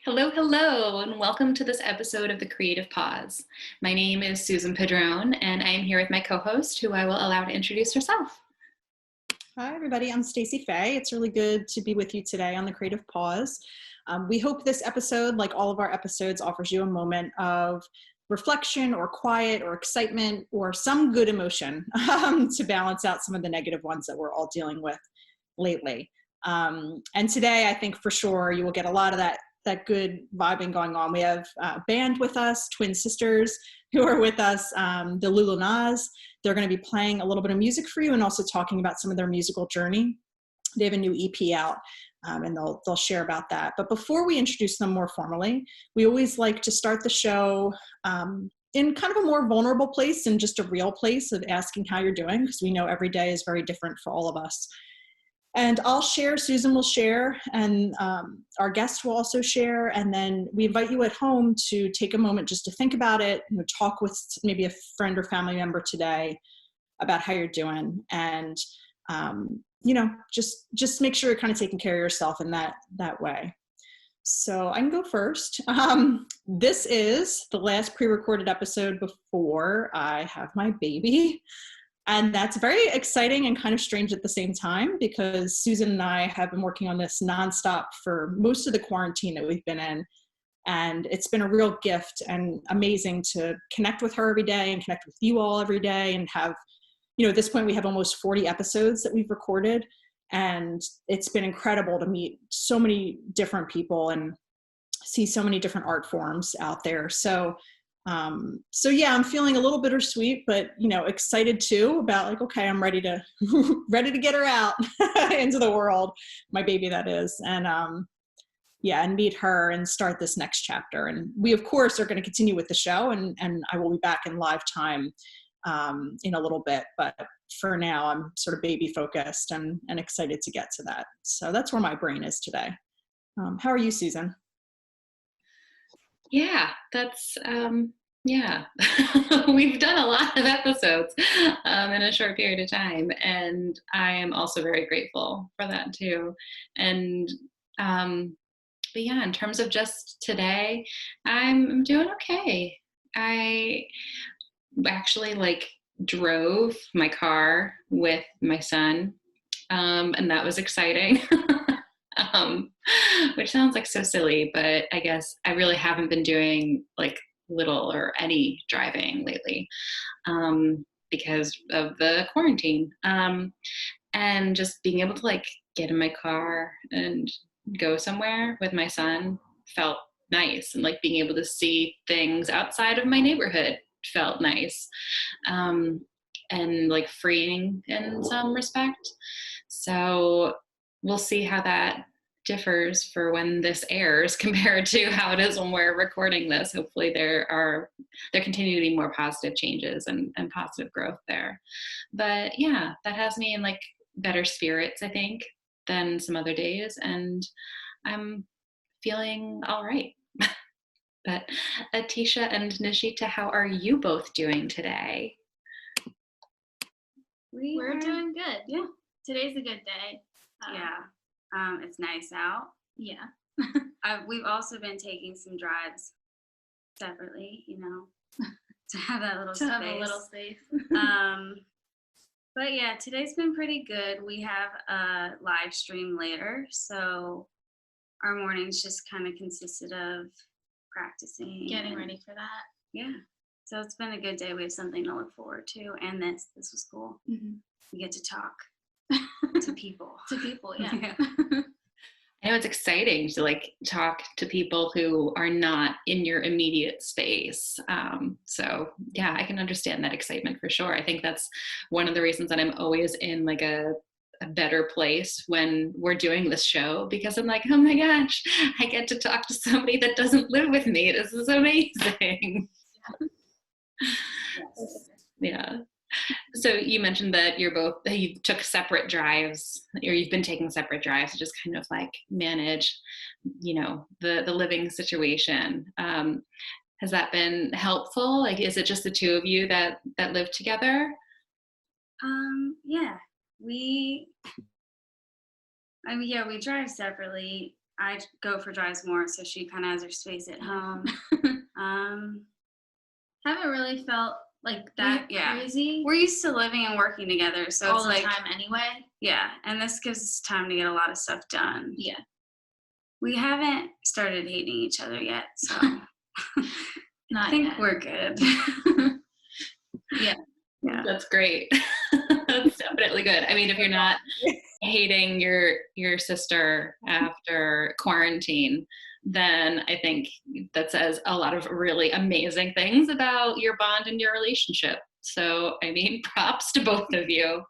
Hello, hello, and welcome to this episode of The Creative Pause. My name is Susan Padron, and I am here with my co-host, who I will allow to introduce herself. Hi, everybody. I'm Stacey Faye. It's really good to be with you today on The Creative Pause. We hope this episode, like all of our episodes, offers you a moment of reflection or quiet or excitement or some good emotion to balance out some of the negative ones that we're all dealing with lately. And today, I think for sure you will get a lot of that good vibing going on. We have a band with us, twin sisters who are with us, the Lullanas. They're going to be playing a little bit of music for you and also talking about some of their musical journey. They have a new EP out, and they'll share about that. But before we introduce them more formally, we always like to start the show in kind of a more vulnerable place and just a real place of asking how you're doing, because we know every day is very different for all of us. And I'll share, Susan will share, and our guests will also share. And then we invite you at home to take a moment just to think about it, talk with maybe a friend or family member today about how you're doing. And, just make sure you're kind of taking care of yourself in that way. So I can go first. This is the last pre-recorded episode before I have my baby. And that's very exciting and kind of strange at the same time, because Susan and I have been working on this nonstop for most of the quarantine that we've been in. And it's been a real gift and amazing to connect with her every day and connect with you all every day and have, at this point we have almost 40 episodes that we've recorded. And it's been incredible to meet so many different people and see so many different art forms out there. So yeah, I'm feeling a little bittersweet, but excited too about okay, I'm ready to get her out into the world, my baby that is, and and meet her and start this next chapter. And we of course are going to continue with the show, and I will be back in live time in a little bit, but for now I'm sort of baby focused and excited to get to that. So that's where my brain is today. How are you, Susan? Yeah, that's, we've done a lot of episodes in a short period of time, and I am also very grateful for that too. And, but yeah, in terms of just today, I'm doing okay. I actually drove my car with my son, and that was exciting. Which sounds so silly, but I guess I really haven't been doing little or any driving lately because of the quarantine. And just being able to get in my car and go somewhere with my son felt nice, and being able to see things outside of my neighborhood felt nice, and freeing in some respect. So we'll see how that differs for when this airs compared to how it is when we're recording this. Hopefully there continue to be more positive changes and positive growth there. But yeah, that has me in better spirits, I think, than some other days, and I'm feeling all right. But Atisha and Nishita, how are you both doing today? We're doing good. Yeah, today's a good day. It's nice out. Yeah. We've also been taking some drives separately, to have that little space. Have a little space. But yeah, today's been pretty good. We have a live stream later, so our mornings just kind of consisted of practicing, getting ready for that. Yeah. So it's been a good day. We have something to look forward to, and this was cool. Mm-hmm. We get to talk to people. Yeah. I know it's exciting to talk to people who are not in your immediate space. So yeah, I can understand that excitement for sure. I think that's one of the reasons that I'm always in a better place when we're doing this show, because I'm oh my gosh, I get to talk to somebody that doesn't live with me. This is amazing. Yes. Yeah. So you mentioned that you took separate drives, or you've been taking separate drives to just kind of manage, the living situation. Has that been helpful? Is it just the two of you that live together? Yeah, we drive separately. I go for drives more, so she kind of has her space at home. Haven't really felt like that crazy. We're used to living and working together, so all it's the like time anyway. yeah, and this gives us time to get a lot of stuff done. Yeah. We haven't started hating each other yet, so Not I think yet. we're good. Yeah. Yeah. That's great. That's definitely good. I mean, if you're not hating your sister after quarantine, then I think that says a lot of really amazing things about your bond and your relationship. So, I mean, props to both of you.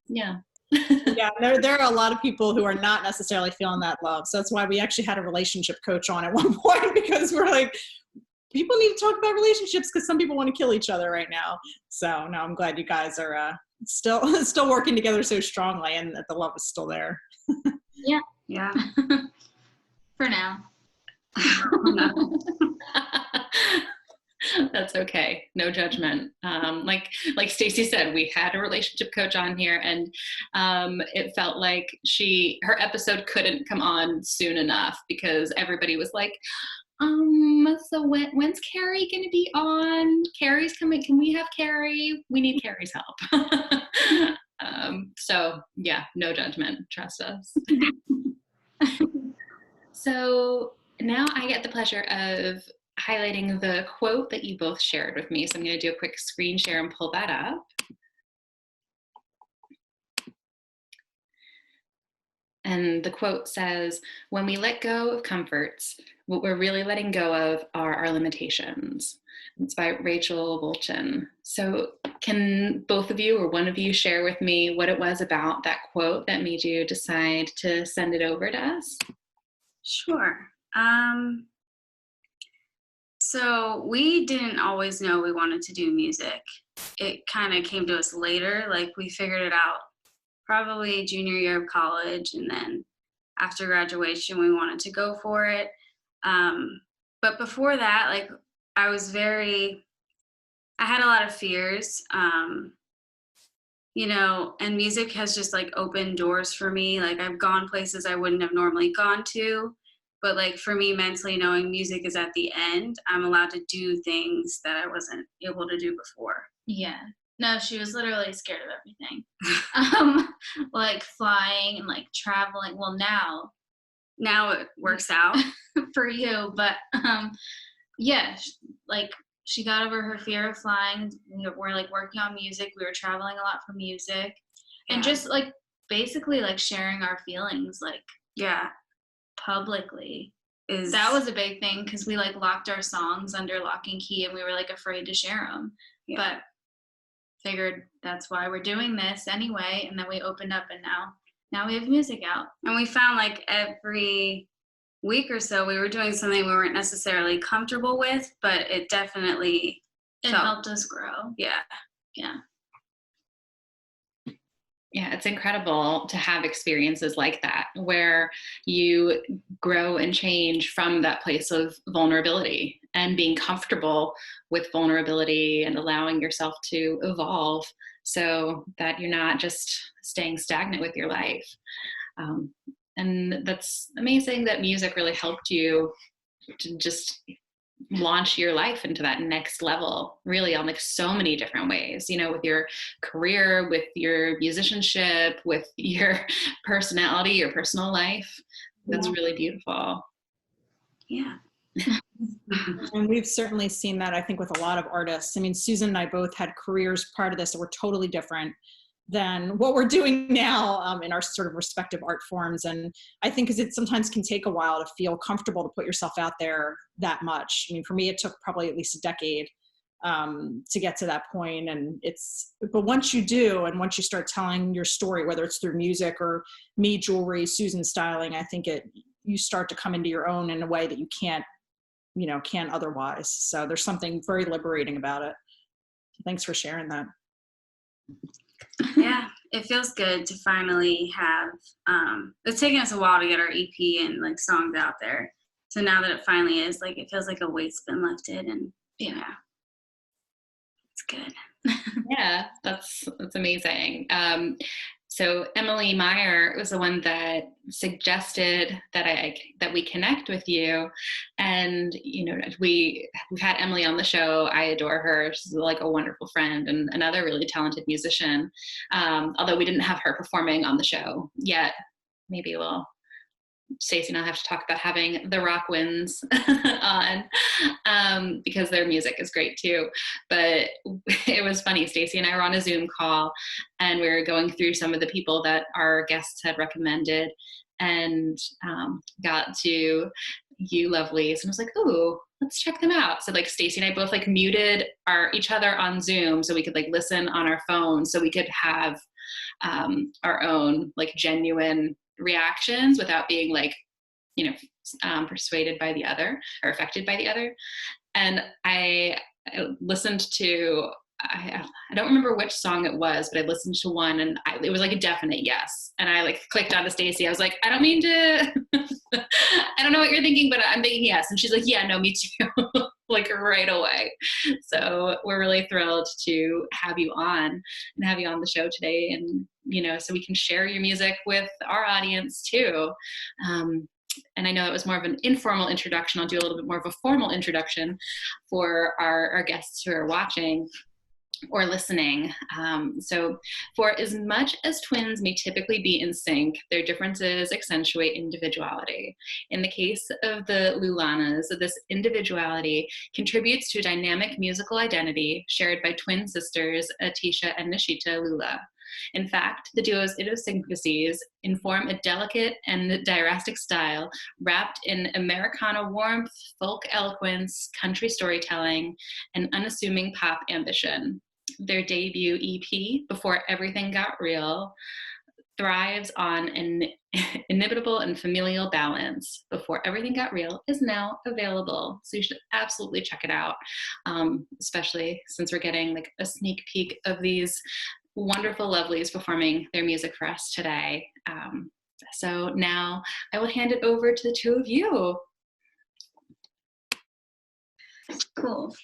Yeah. Yeah, there are a lot of people who are not necessarily feeling that love. So that's why we actually had a relationship coach on at one point, because we're like, people need to talk about relationships because some people want to kill each other right now. So no, I'm glad you guys are still working together so strongly, and that the love is still there. Yeah. Yeah. For now. No. That's okay. No judgment. Like Stacey said, we had a relationship coach on here, and it felt like her episode couldn't come on soon enough because everybody was like, so when's Carrie gonna be on? Carrie's coming. Can we have Carrie? We need Carrie's help. So yeah, no judgment. Trust us. So now I get the pleasure of highlighting the quote that you both shared with me. So I'm going to do a quick screen share and pull that up. And the quote says, "When we let go of comforts, what we're really letting go of are our limitations." It's by Rachel Volchin. So can both of you or one of you share with me what it was about that quote that made you decide to send it over to us? Sure. So we didn't always know we wanted to do music. It kind of came to us later. Like we figured it out probably junior year of college, and then after graduation we wanted to go for it. But before that, like I had a lot of fears, and music has just like opened doors for me. Like I've gone places I wouldn't have normally gone to, but like for me mentally, knowing music is at the end, I'm allowed to do things that I wasn't able to do before. Yeah. No, she was literally scared of everything. Like flying and like traveling. Well, now it works out for you, but yeah, like she got over her fear of flying. We're like working on music. We were traveling a lot for music, and just like basically like sharing our feelings, like publicly. That was a big thing because we like locked our songs under lock and key, and we were like afraid to share them. Yeah. But figured that's why we're doing this anyway, and then we opened up, and now we have music out. And we found like every week or so we were doing something we weren't necessarily comfortable with, but it definitely helped us grow. Yeah. Yeah, it's incredible to have experiences like that where you grow and change from that place of vulnerability and being comfortable with vulnerability and allowing yourself to evolve so that you're not just staying stagnant with your life. And that's amazing that music really helped you to just launch your life into that next level, really on like so many different ways, with your career, with your musicianship, with your personality, your personal life. That's really beautiful. Yeah. And we've certainly seen that, I think, with a lot of artists. I mean, Susan and I both had careers prior to this that were totally different than what we're doing now in our sort of respective art forms. And I think because it sometimes can take a while to feel comfortable to put yourself out there that much. I mean, for me, it took probably at least a decade to get to that point. And but once you do, and once you start telling your story, whether it's through music or me, jewelry, Susan styling, I think you start to come into your own in a way that you can't otherwise. So there's something very liberating about it. Thanks for sharing that. Yeah, it feels good to finally have, it's taken us a while to get our EP and like songs out there. So now that it finally is, like, it feels like a weight's been lifted, and it's good. Yeah, that's amazing. So Emily Meyer was the one that suggested that we connect with you, and we've had Emily on the show. I adore her; she's like a wonderful friend and another really talented musician. Although we didn't have her performing on the show yet, maybe we'll. Stacey and I have to talk about having the Rock Winds on, because their music is great too. But it was funny. Stacey and I were on a Zoom call, and we were going through some of the people that our guests had recommended, and got to you lovelies, and I was like, "Ooh, let's check them out." So like Stacey and I both like muted each other on Zoom so we could like listen on our phones, so we could have our own like genuine reactions without being like, persuaded by the other or affected by the other. And I listened to, I don't remember which song it was, but I listened to one, and it was like a definite yes. And I like clicked on to Stacey. I was like, I don't mean to, I don't know what you're thinking, but I'm thinking yes. And she's like, yeah, no, me too. Like right away. So we're really thrilled to have you on the show today. And, so we can share your music with our audience too. And I know it was more of an informal introduction. I'll do a little bit more of a formal introduction for our guests who are watching or listening. So for as much as twins may typically be in sync, their differences accentuate individuality. In the case of the Lullanas, this individuality contributes to a dynamic musical identity shared by twin sisters Atisha and Nishita Lulla. In fact, the duo's idiosyncrasies inform a delicate and diarrhea style wrapped in Americana warmth, folk eloquence, country storytelling, and unassuming pop ambition. Their debut EP, Before Everything Got Real, thrives on an inimitable and familial balance. Before Everything Got Real is now available, so you should absolutely check it out, especially since we're getting like a sneak peek of these wonderful lovelies performing their music for us today. So now I will hand it over to the two of you. Cool.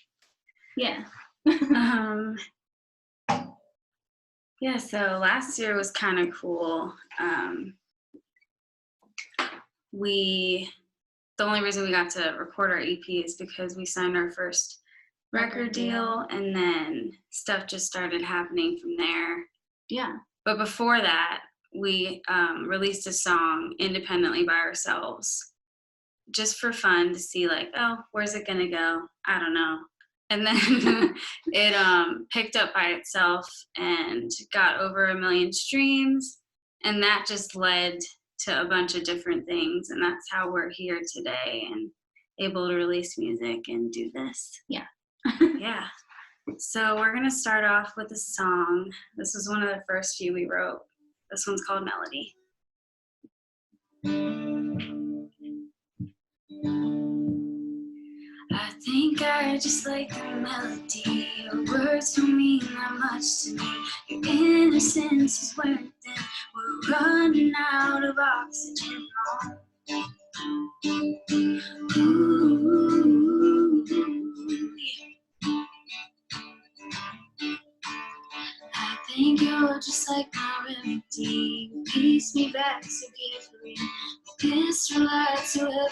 Yeah. Yeah, so last year was kind of cool. The only reason we got to record our EP is because we signed our first record deal, and then stuff just started happening from there. Yeah. But before that, we released a song independently by ourselves, just for fun to see like, oh, where's it gonna go? I don't know. And then it picked up by itself and got over 1 million streams, and that just led to a bunch of different things, and that's how we're here today and able to release music and do this. Yeah. Yeah. So we're gonna start off with a song. This was one of the first few we wrote. This one's called Melody. I think I just like the melody. Your words don't mean that much to me. Your innocence is wearing thin. We're running out of oxygen. Ooh, yeah. I think you're just like my remedy. You piece me back so carefully. Kiss your light so heavily.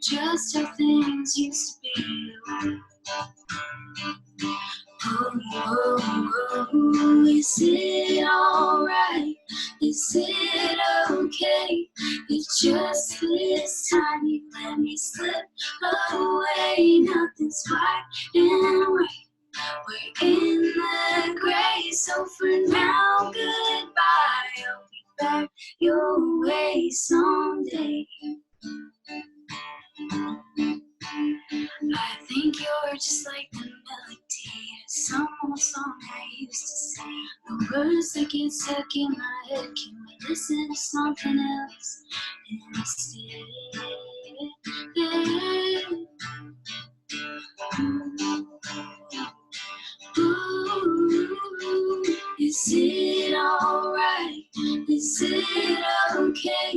Just how things used to be. Oh, is it alright? Is it okay? If just this time you let me slip away, nothing's white and white. We're in the gray, so for now, goodbye. I'll be back your way someday. I think you're just like the melody to some old song I used to sing. The words that get stuck in my head, can we listen to something else instead? Ooh, is it alright? Is it okay?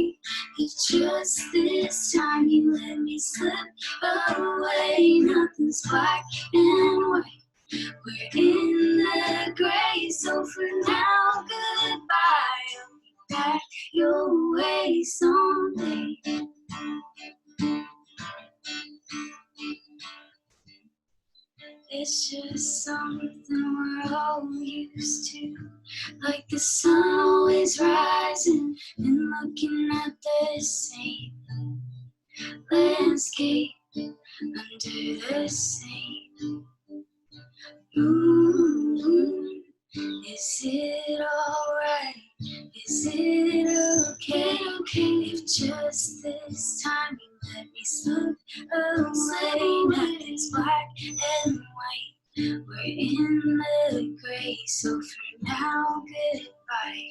If just this time you let me slip away, nothing's black and white. We're in the gray, so for now, goodbye. it's just something we're all used to. Like the sun always rising and looking at the same landscape under the same moon. Is it alright? Is it okay? If just this time you let me slip away? Nothing's black and white. We're in the gray, so for now, goodbye.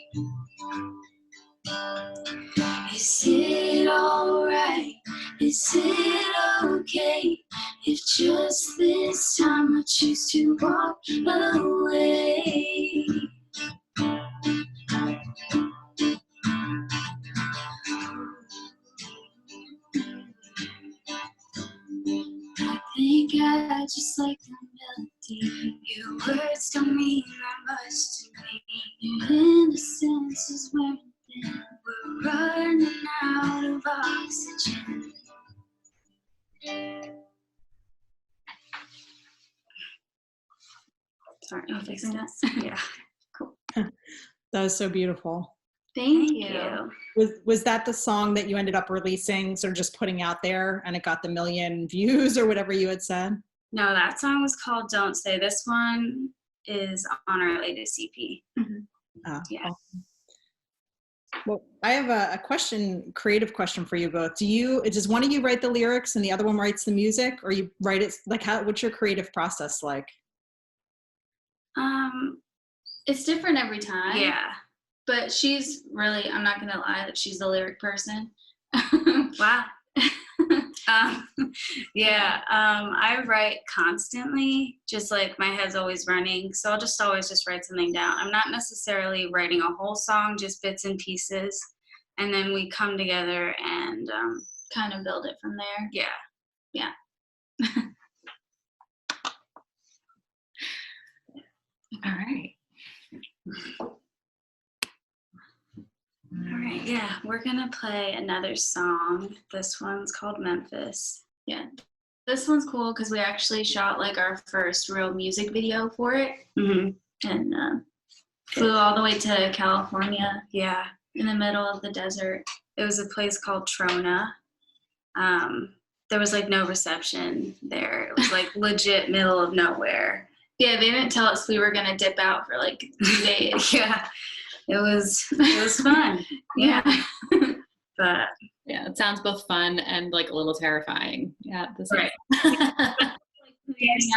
Is it alright? Is it okay? If just this time I choose to walk away. I think I just like the melody. Your words don't mean that much to me. Your innocence is wearing thin. We're running out of oxygen. Sorry, I'm fixing that. Yeah. Cool. That was so beautiful. Thank you. Was that the song that you ended up releasing, sort of just putting out there, and it got the 1 million views or whatever you had said? No, that song was called Don't Say. This one is on our latest EP. Oh, yeah. Awesome. Well, I have a question, creative question for you both. Does one of you write the lyrics and the other one writes the music, or you write it, like, what's your creative process like? It's different every time. Yeah. But she's really, I'm not gonna lie, that she's the lyric person. Wow. I write constantly, just like my head's always running, so I'll just always just write something down. I'm not necessarily writing a whole song, just bits and pieces, and then we come together and kind of build it from there. Yeah. All right. All right, yeah, we're gonna play another song. This one's called Memphis. Yeah. This one's cool because we actually shot like our first real music video for it. Mm-hmm. And flew all the way to California. Yeah. In the middle of the desert. It was a place called Trona. There was like no reception there. It was like legit middle of nowhere. Yeah, they didn't tell us we were gonna dip out for like 2 days. Yeah. It was fun. Yeah. But yeah, it sounds both fun and like a little terrifying. Yeah, this right. Getting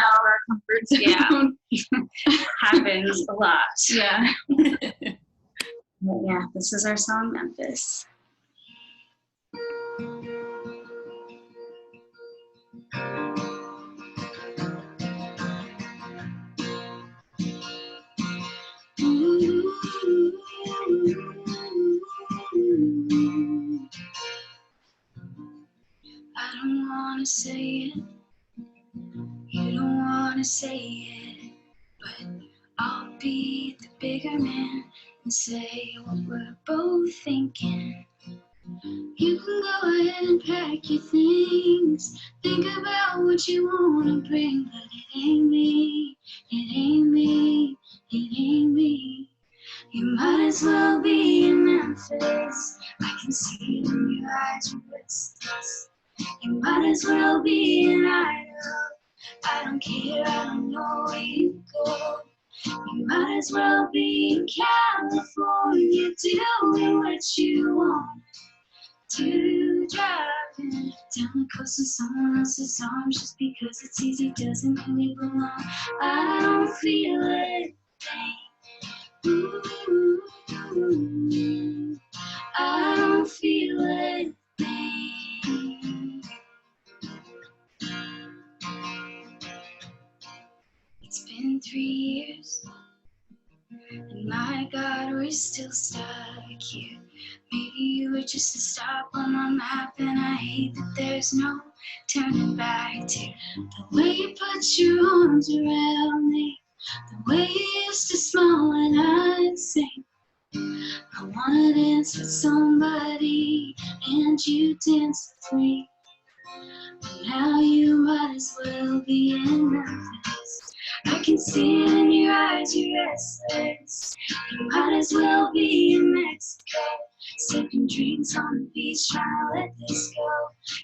out of our comfort zone. Yeah. Happens a lot. Yeah. But yeah, this is our song Memphis. I don't wanna say it, you don't wanna say it, but I'll be the bigger man and say what we're both thinking. You can go ahead and pack your things, think about what you wanna bring, but it ain't me, it ain't me, it ain't me. You might as well be in Memphis, I can see it in your eyes, you're restless. You might as well be in Idaho, I don't care, I don't know where you go. You might as well be in California, doing what you want to, driving down the coast in someone else's arms just because it's easy doesn't mean we belong. I don't feel it. Ooh, I don't feel it. It's been 3 years, and my God, we're still stuck here. Maybe you were just a stop on my map, and I hate that there's no turning back to the way you put your arms around me, the way you used to smile when I'd sing. I wanna dance with somebody, and you dance with me. But now you might as well be in Memphis, I can see it in your eyes, you're restless. You might as well be in Mexico, sipping drinks on the beach, trying to let this go.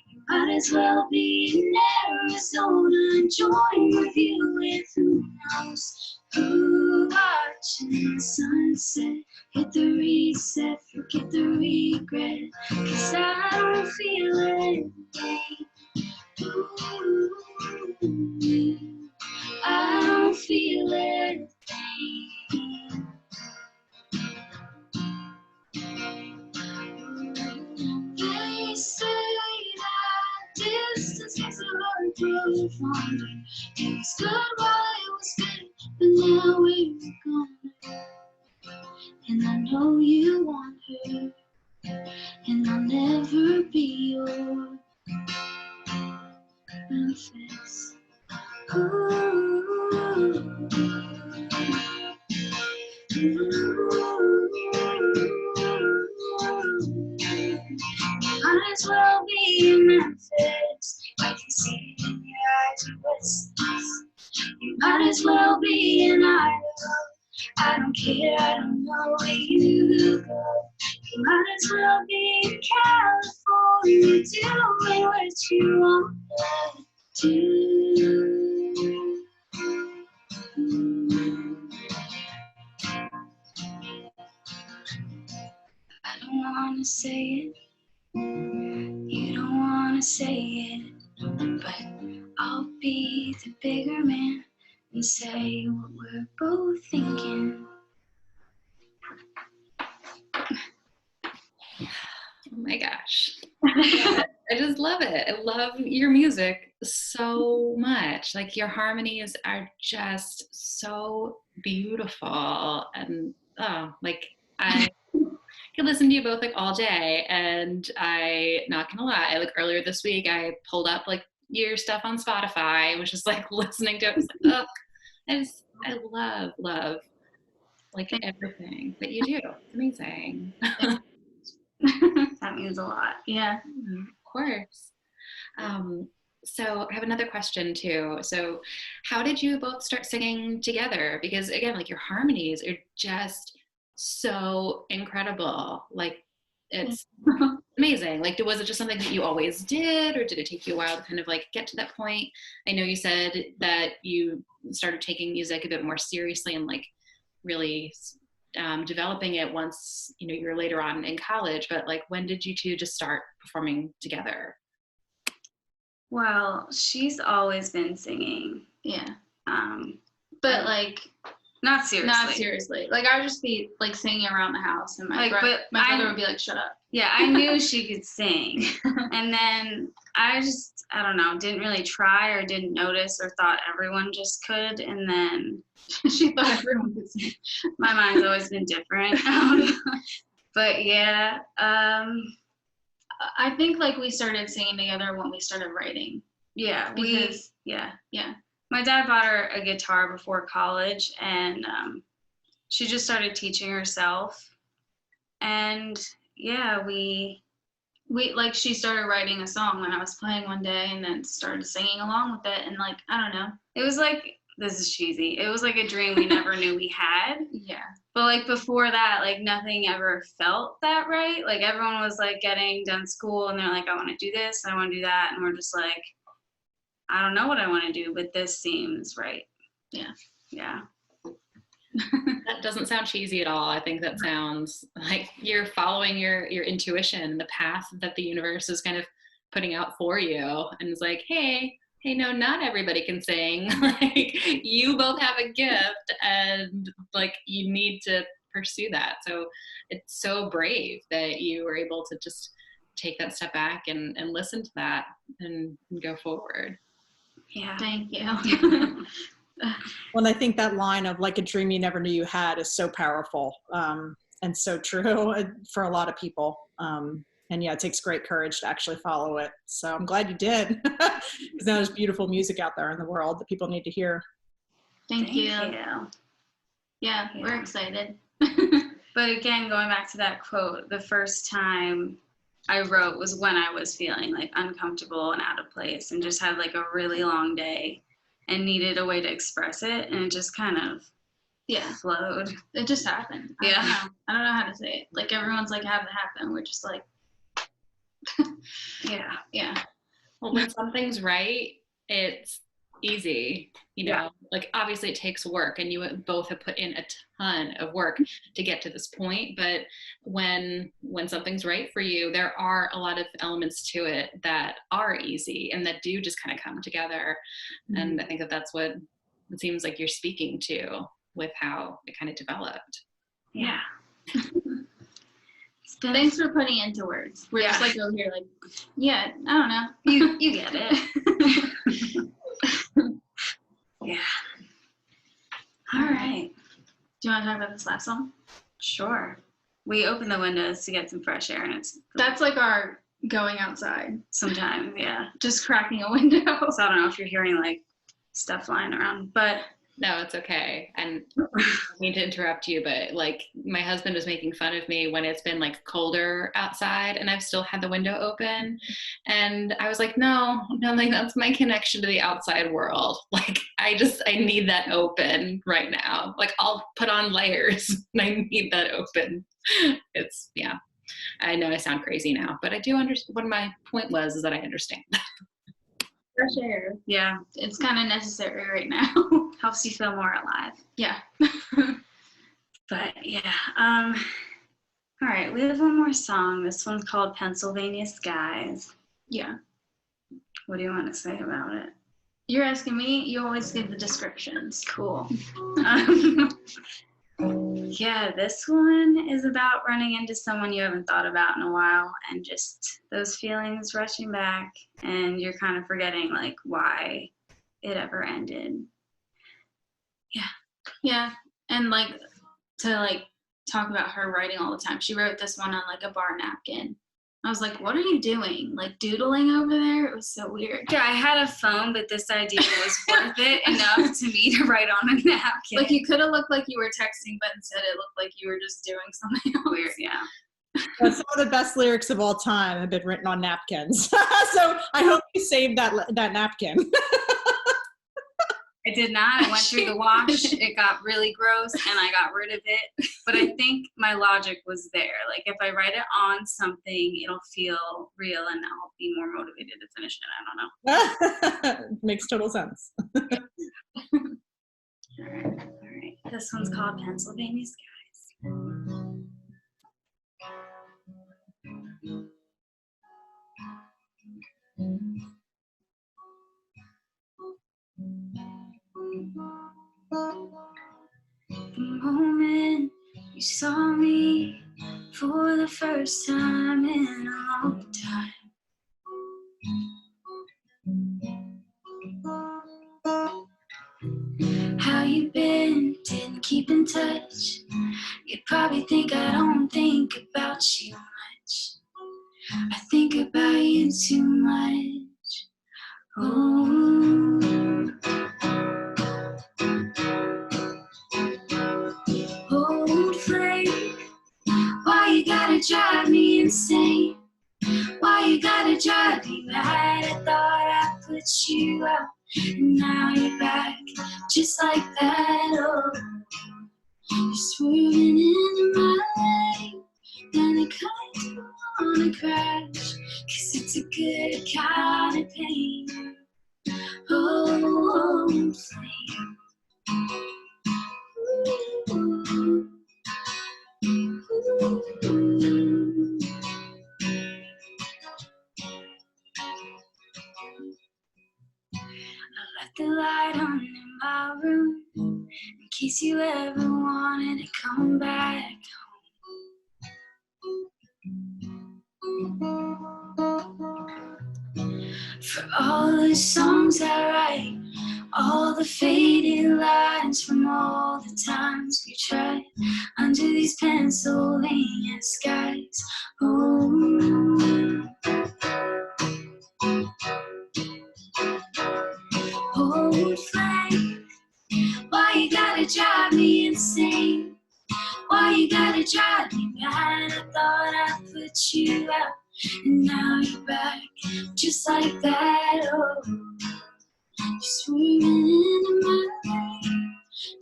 You might as well be in Arizona, enjoying the view with who knows who, watching the sunset. Hit the reset, forget the regret, 'cause I don't feel anything. Ooh, I don't feel anything. They say that distance makes the heart grow fonder. It was good while it was good, but now we're gone. And I know you want her, and I'll never be your Memphis. Ooh. Might as well be in Memphis. I can see it in your eyes, you're restless. You might as well be in Idaho. I don't care, I don't know where you go. You might as well be in California, doing what you want to do. I don't wanna say it, you don't wanna say it, but I'll be the bigger man and say what we're both thinking. Oh my gosh. I just love it. I love your music so much. Like your harmonies are just so beautiful. And like I could listen to you both like all day. And I, not gonna lie, like earlier this week, I pulled up like your stuff on Spotify. I was just like listening to it. I was like, oh, I love like everything that you do. It's amazing. That means a lot. Yeah. Of course. So I have another question too. So how did you both start singing together? Because again, like your harmonies are just so incredible. Like it's amazing. Like was it just something that you always did, or did it take you a while to kind of like get to that point? I know you said that you started taking music a bit more seriously and like really developing it once you were later on in college, but like when did you two just start performing together? Well, she's always been singing. Yeah. But like not seriously. Not seriously. Like I would just be like singing around the house, and my brother would be like, "Shut up." Yeah, I knew she could sing, and then I don't know, didn't really try or didn't notice or thought everyone just could, and then she thought everyone could sing. My mind's always been different. But yeah, I think like we started singing together when we started writing. Yeah, because yeah. Yeah. My dad bought her a guitar before college, and she just started teaching herself. And yeah, we like she started writing a song when I was playing one day, and then started singing along with it, and like I don't know. It was like, this is cheesy. It was like a dream we never knew we had. Yeah. But like before that, like nothing ever felt that right. Like everyone was like getting done school and they're like, I want to do this, I want to do that, and we're just like, I don't know what I want to do, but this seems right. Yeah. Yeah. That doesn't sound cheesy at all. I think that sounds like you're following your intuition, the path that the universe is kind of putting out for you, and it's like, hey, no, not everybody can sing. Like you both have a gift, and like you need to pursue that. So it's so brave that you were able to just take that step back and listen to that and go forward. Yeah. Thank you. Well, I think that line of like a dream you never knew you had is so powerful and so true for a lot of people. And yeah, it takes great courage to actually follow it. So I'm glad you did, because now there's beautiful music out there in the world that people need to hear. Thank you. Yeah, we're excited. But again, going back to that quote, the first time I wrote was when I was feeling like uncomfortable and out of place and just had like a really long day. and needed a way to express it, and it just kind of flowed. It just happened. I don't know how to say it. Like everyone's like, how did it happen? We're just like, yeah. Well, when something's right, it's easy, like obviously it takes work, and you both have put in a ton of work to get to this point, but when something's right for you, there are a lot of elements to it that are easy and that do just kind of come together. And I think that's what it seems like you're speaking to with how it kind of developed. Thanks for putting it into words. We're just like over here like, I don't know. You get it. All right. Do you want to talk about this last song? Sure. We open the windows to get some fresh air, and that's like our going outside. Sometimes, just cracking a window. So I don't know if you're hearing like stuff flying around, but no, it's okay. And I mean to interrupt you, but like my husband was making fun of me when it's been like colder outside and I've still had the window open. And I was like, no, like that's my connection to the outside world. Like I need that open right now. Like I'll put on layers and I need that open. It's, I know I sound crazy now, but I do understand what my point was, is that I understand. Fresh air. Yeah. It's kind of necessary right now. Helps you feel more alive. Yeah. But all right, we have one more song. This one's called Pennsylvania Skies. Yeah. What do you want to say about it? You're asking me? You always give the descriptions. Cool. This one is about running into someone you haven't thought about in a while, and just those feelings rushing back, and you're kind of forgetting like why it ever ended. Yeah. And like to like talk about her writing all the time. She wrote this one on like a bar napkin. I was like, what are you doing? Like doodling over there? It was so weird. Yeah, I had a phone, but this idea was worth it enough to me to write on a napkin. Like you could have looked like you were texting, but instead it looked like you were just doing something else. Weird, yeah. Well, some of the best lyrics of all time have been written on napkins. So I hope you saved that napkin. I did not. I went through the wash. It got really gross, and I got rid of it. But I think my logic was there. Like, if I write it on something, it'll feel real, and I'll be more motivated to finish it. I don't know. Makes total sense. All right. This one's called Pennsylvania Skies. The moment you saw me for the first time in a long time, how you been? Didn't keep in touch. You'd probably think I don't think about you much. I think about you too much. Oh, old flame, why you gotta drive me insane? Why you gotta drive me mad? I thought I put you out, and now you're back, just like that. Oh, you're swerving into my lane, and I kinda wanna crash, 'cause it's a good kind of pain. Oh, flame. Ooh. Ooh. I left the light on in my room in case you ever wanted to come back home. For all the songs I write, all the faded lines from all the times we tried under these Pennsylvania skies. Oh, old flame, why you gotta drive me insane? Why you gotta drive me mad? I thought I put you out, and now you're back, just like that. Oh, Just moving into my life,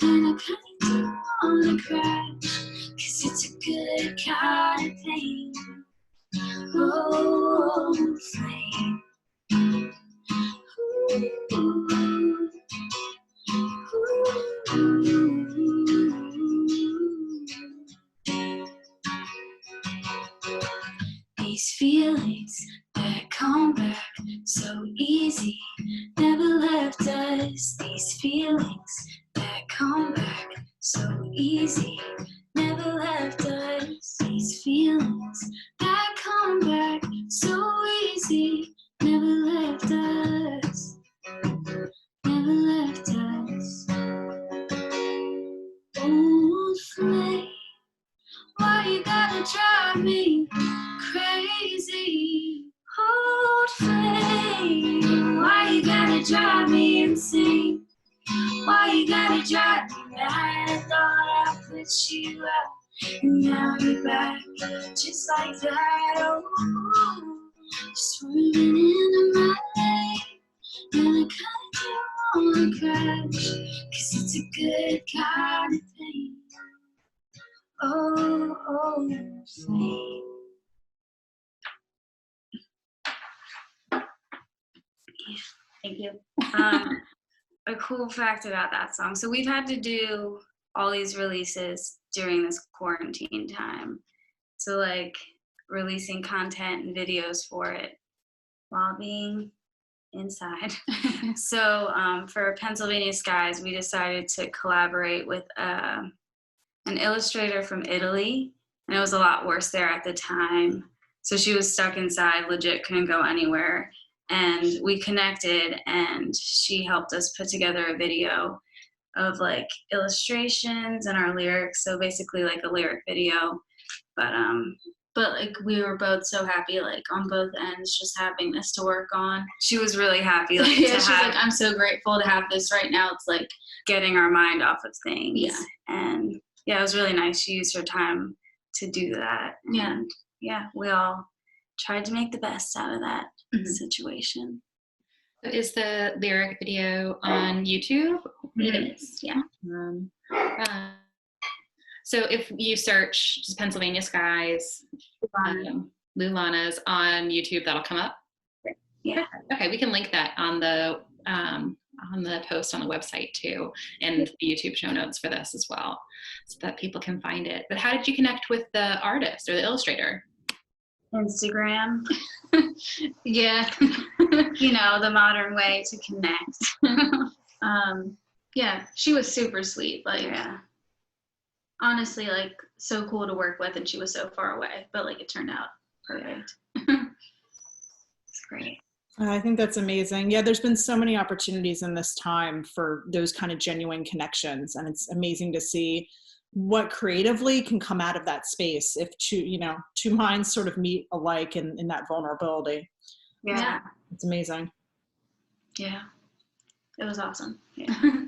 and I kinda don't wanna crash, 'cause it's a good kind of pain. Oh, flame. Ooh. These feelings that come back so easy never left us. These feelings that come back so easy never left us. These feelings that come back so easy never left us. Never left us. Old flame, why you gotta drive me crazy? Old flame, why you gotta drive me insane? Why you gotta drive me mad? I thought I put you out, and now you're back, just like that. Oh, just swimming into my lane, and I kinda don't wanna crash, 'cause it's a good kind of pain. Oh, flame. Thank you. A cool fact about that song. So we've had to do all these releases during this quarantine time. So like releasing content and videos for it while being inside. So for Pennsylvania Skies, we decided to collaborate with an illustrator from Italy, and it was a lot worse there at the time. So she was stuck inside, legit couldn't go anywhere. And we connected, and she helped us put together a video of like illustrations and our lyrics. So basically like a lyric video. But like we were both so happy, like on both ends, just having this to work on. She was really happy. Like, yeah, she's like, I'm so grateful to have this right now. It's like getting our mind off of things. Yeah. And yeah, it was really nice. She used her time to do that. And yeah, we all tried to make the best out of that situation. Is the lyric video on YouTube? It is, yeah. So if you search just Pennsylvania Skies, Lullanas on YouTube, that'll come up? Yeah. Okay, we can link that on the post on the website too, and the YouTube show notes for this as well, so that people can find it. But how did you connect with the artist or the illustrator? Instagram. Yeah. You know, the modern way to connect. Yeah, she was super sweet. Like, yeah. Honestly, like, so cool to work with, and she was so far away, but like it turned out perfect. It's great. I think that's amazing. Yeah, there's been so many opportunities in this time for those kind of genuine connections, and it's amazing to see what creatively can come out of that space if two minds sort of meet alike in that vulnerability. Yeah. It's amazing. Yeah, it was awesome. Yeah.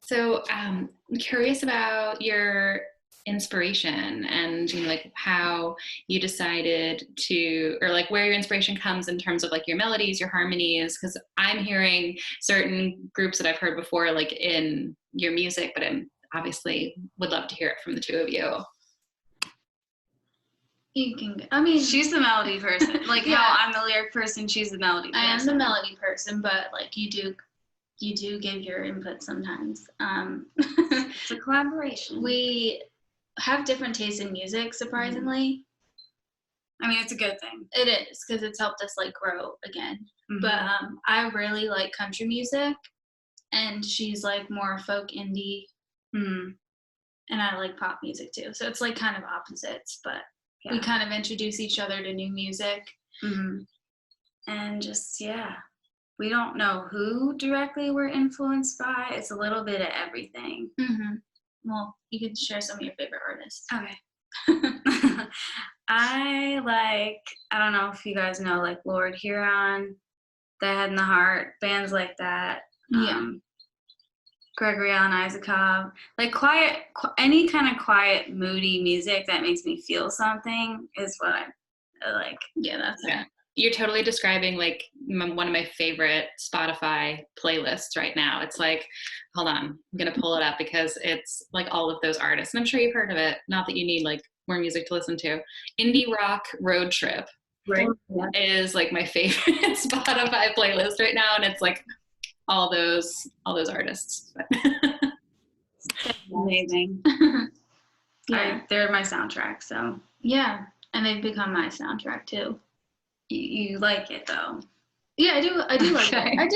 So I'm curious about your inspiration and like how you decided to, or like where your inspiration comes in terms of like your melodies, your harmonies, because I'm hearing certain groups that I've heard before like in your music, but I'm obviously would love to hear it from the two of you. You can, I mean, she's the melody person. Like, yeah. How I'm the lyric person, she's the melody person. I am the melody person, but like you do give your input sometimes. It's a collaboration. We have different tastes in music, surprisingly. I mean, it's a good thing. It is, because it's helped us like grow again. But I really like country music, and she's like more folk indie. And I like pop music too. So it's like kind of opposites, but we kind of introduce each other to new music. And just, we don't know who directly we're influenced by. It's a little bit of everything. Well, you could share some of your favorite artists. Okay. I don't know if you guys know, like Lord Huron, The Head and the Heart, bands like that. Gregory Alan Isakov, like quiet, any kind of quiet, moody music that makes me feel something is what I like. Yeah, that's it. You're totally describing like one of my favorite Spotify playlists right now. It's like, hold on, I'm going to pull it up because it's like all of those artists. And I'm sure you've heard of it. Not that you need like more music to listen to. Indie Rock Road Trip Right. is like my favorite Spotify playlist right now. And it's like all those artists. Amazing. Yeah. They're my soundtrack, so Yeah. And they've become my soundtrack too. you like it though. Yeah, I do like Okay. it. I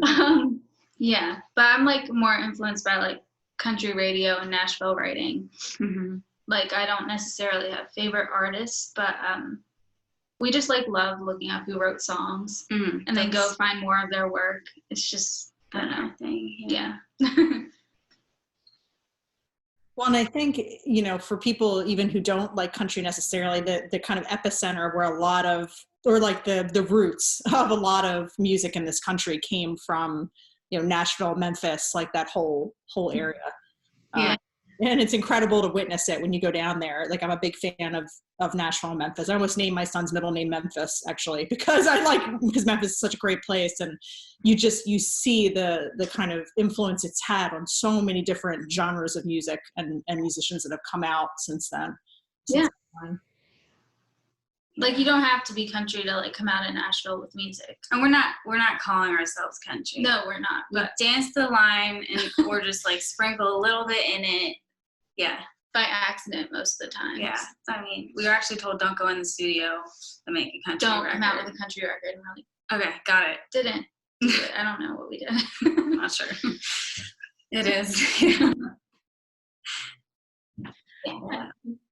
do. Yeah, but I'm like more influenced by like country radio and Nashville writing. Mm-hmm. Like I don't necessarily have favorite artists, but we just like love looking up who wrote songs Mm-hmm. and then go find more of their work. It's just I don't know. Thing. Yeah. Well, and I think, you know, for people even who don't like country necessarily, the kind of epicenter where a lot of, or like the roots of a lot of music in this country came from, you know, Nashville, Memphis, like that whole area. Yeah. And it's incredible to witness it when you go down there. Like I'm a big fan of Nashville and Memphis. I almost named my son's middle name Memphis actually, because Memphis is such a great place. And you see the kind of influence it's had on so many different genres of music and musicians that have come out since then. Yeah. Like you don't have to be country to like come out in Nashville with music. And we're not calling ourselves country. No, we're not. But dance the line and or just like sprinkle a little bit in it. Yeah. By accident most of the time. Yeah. I mean, we were actually told don't go in the studio to make a country Don't record. come out with a country record. And we're like, Okay, got it. didn't do it. I don't know what we did. I'm not sure. It is. Yeah.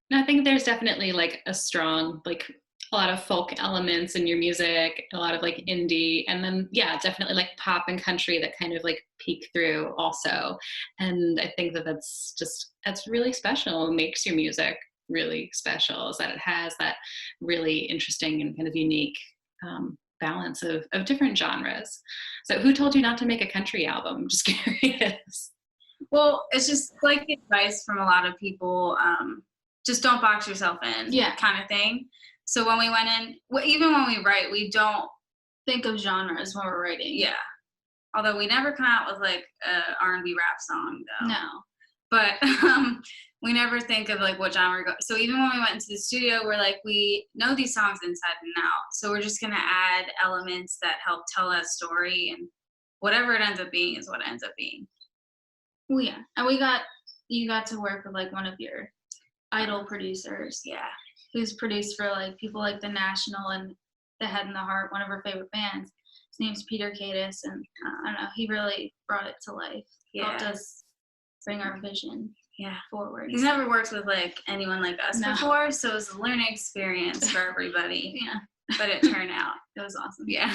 No, I think there's definitely like a strong, like a lot of folk elements in your music, a lot of like indie, and then yeah, definitely like pop and country that kind of like peek through also. And I think that's really special. It makes your music really special is that it has that really interesting and kind of unique balance of different genres. So who told you not to make a country album? I'm just curious. Well, it's just like advice from a lot of people. Just don't box yourself in, kind of thing. So when we went in, even when we write, we don't think of genres when we're writing. Yeah. Although we never come out with like a R&B rap song though. No. But we never think of like what genre go. So even when we went into the studio, we're like, we know these songs inside and out. So we're just going to add elements that help tell that story, and whatever it ends up being is what it ends up being. Well, yeah. And you got to work with like one of your idol producers. Yeah. Who's produced for like people like The National and The Head and the Heart, one of our favorite bands. His name's Peter Cadis, and I don't know, he really brought it to life. Helped us bring our vision forward. He's never worked with like anyone like us before, so it was a learning experience for everybody. Yeah. But it turned out. It was awesome. Yeah.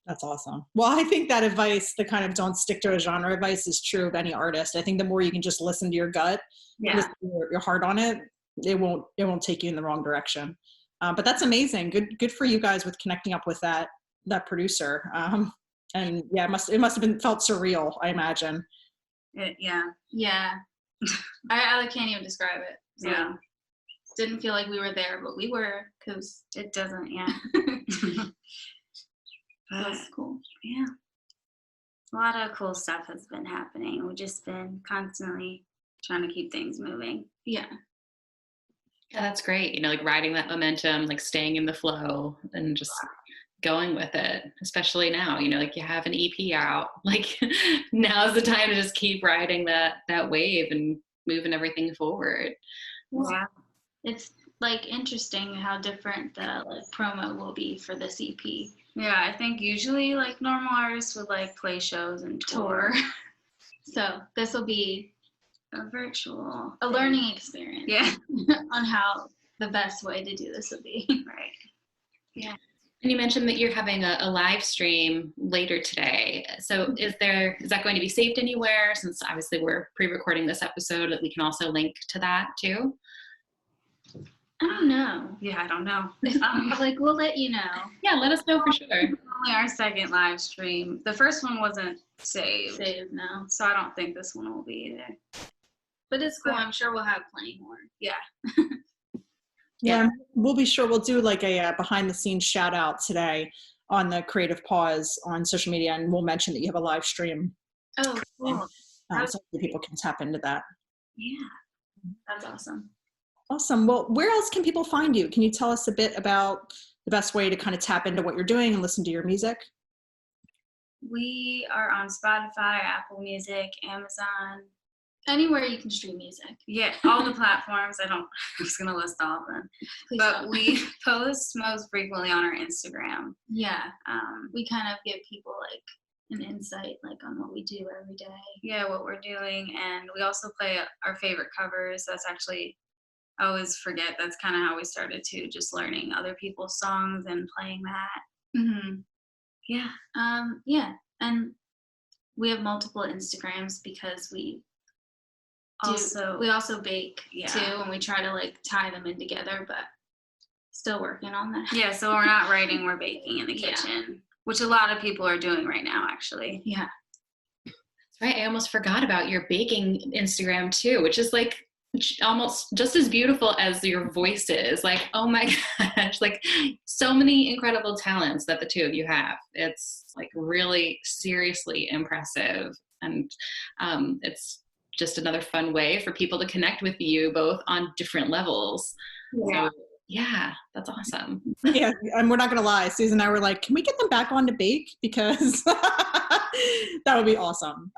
That's awesome. Well, I think that advice, the kind of don't stick to a genre advice, is true of any artist. I think the more you can just listen to your gut, listen to your heart on it, it won't take you in the wrong direction. But that's amazing. Good for you guys with connecting up with that producer. And yeah, it must have felt surreal, I imagine. Yeah. I can't even describe it. So Yeah. Didn't feel like we were there, but we were, because It doesn't. Yeah. it was cool. Yeah. A lot of cool stuff has been happening. We've just been constantly trying to keep things moving. Yeah. Yeah, that's great. You know, like riding that momentum, like staying in the flow and just going with it, especially now, you know, like you have an EP out, like now's the time to just keep riding that wave and moving everything forward. Yeah. It's like interesting how different the like promo will be for this EP. Yeah, I think usually like normal artists would like play shows and tour. So this will be A virtual. a learning experience. Yeah. On how the best way to do this will be. Right. Yeah. And you mentioned that you're having a live stream later today. So is that going to be saved anywhere? Since obviously we're pre-recording this episode, that we can also link to that too? I don't know. Yeah, I don't know. Like we'll let you know. Yeah, let us know for sure. Only our second live stream. The first one wasn't saved. Save now. So I don't think this one will be either. But it's cool. I'm sure we'll have plenty more. Yeah. Yeah, we'll be sure we'll do like a behind the scenes shout out today on the Creative Pause on social media, and we'll mention that you have a live stream. Oh, cool. So people can tap into that. Yeah, that's awesome. Awesome. Well, where else can people find you? Can you tell us a bit about the best way to kind of tap into what you're doing and listen to your music? We are on Spotify, Apple Music, Amazon. Anywhere you can stream music. Yeah, all the platforms. I'm just going to list all of them. Please But don't. we post most frequently on our Instagram. Yeah. We kind of give people like an insight like on what we do every day. Yeah, what we're doing. And we also play our favorite covers. That's actually, I always forget, that's kind of how we started too, just learning other people's songs and playing that. Mm-hmm. Yeah. Yeah. And we have multiple Instagrams because we also bake too, and we try to like tie them in together, but still working on that. Yeah, so we're not writing, we're baking in the kitchen, which a lot of people are doing right now, actually. Yeah. That's right. I almost forgot about your baking Instagram too, which is like almost just as beautiful as your voice is. Like, oh my gosh, like so many incredible talents that the two of you have. It's like really seriously impressive. And it's just another fun way for people to connect with you both on different levels. Yeah. So, yeah, that's awesome. Yeah, and we're not going to lie. Susan and I were like, can we get them back on to bake? Because that would be awesome.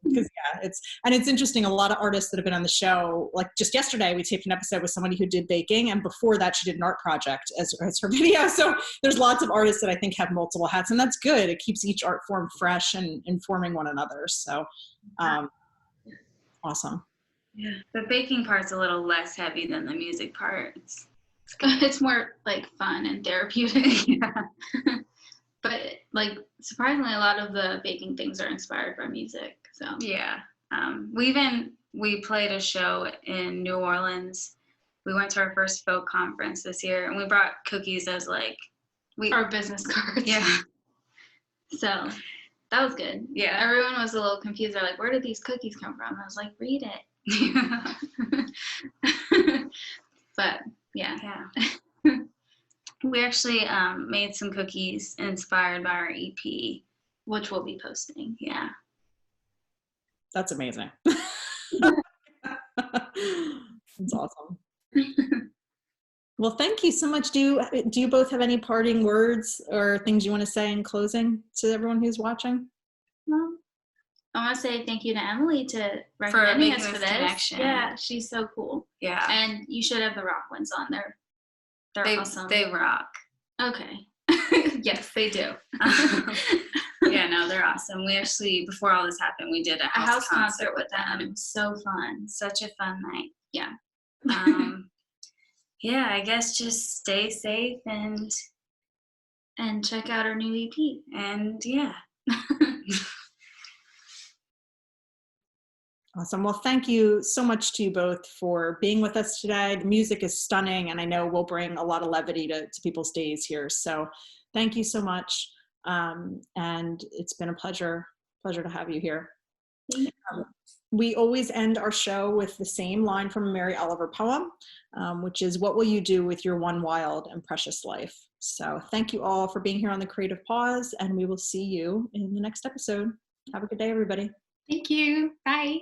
Because it's interesting. A lot of artists that have been on the show, like just yesterday, we taped an episode with somebody who did baking, and before that, she did an art project as her video. So there's lots of artists that I think have multiple hats, and that's good. It keeps each art form fresh and informing one another. So awesome. Yeah, the baking part's a little less heavy than the music part. It's more like fun and therapeutic. Yeah. But like surprisingly, a lot of the baking things are inspired by music. So Yeah. We played a show in New Orleans. We went to our first folk conference this year, and we brought cookies as like our business cards. Yeah. So that was good. Yeah. Everyone was a little confused. They're like, where did these cookies come from? I was like, read it. But yeah. We actually made some cookies inspired by our EP, which we'll be posting. Yeah. That's amazing. That's awesome. Well, thank you so much. Do you both have any parting words or things you want to say in closing to everyone who's watching? Well, I want to say thank you to Emily to recommending us for this. Connection. Yeah, she's so cool. Yeah. And you should have the rock ones on there. They're awesome. They rock. Okay. Yes, they do. Yeah, no, they're awesome. We actually, before all this happened, we did a house concert with them. It was so fun. Such a fun night. Yeah. Yeah, I guess just stay safe and check out our new EP. And yeah. Awesome. Well, thank you so much to you both for being with us today. The music is stunning, and I know we'll bring a lot of levity to people's days here. So thank you so much. And it's been a pleasure to have you here. We always end our show with the same line from a Mary Oliver poem, which is, what will you do with your one wild and precious life? So thank you all for being here on the Creative Pause, and we will see you in the next episode. Have a good day, everybody. Thank you. Bye.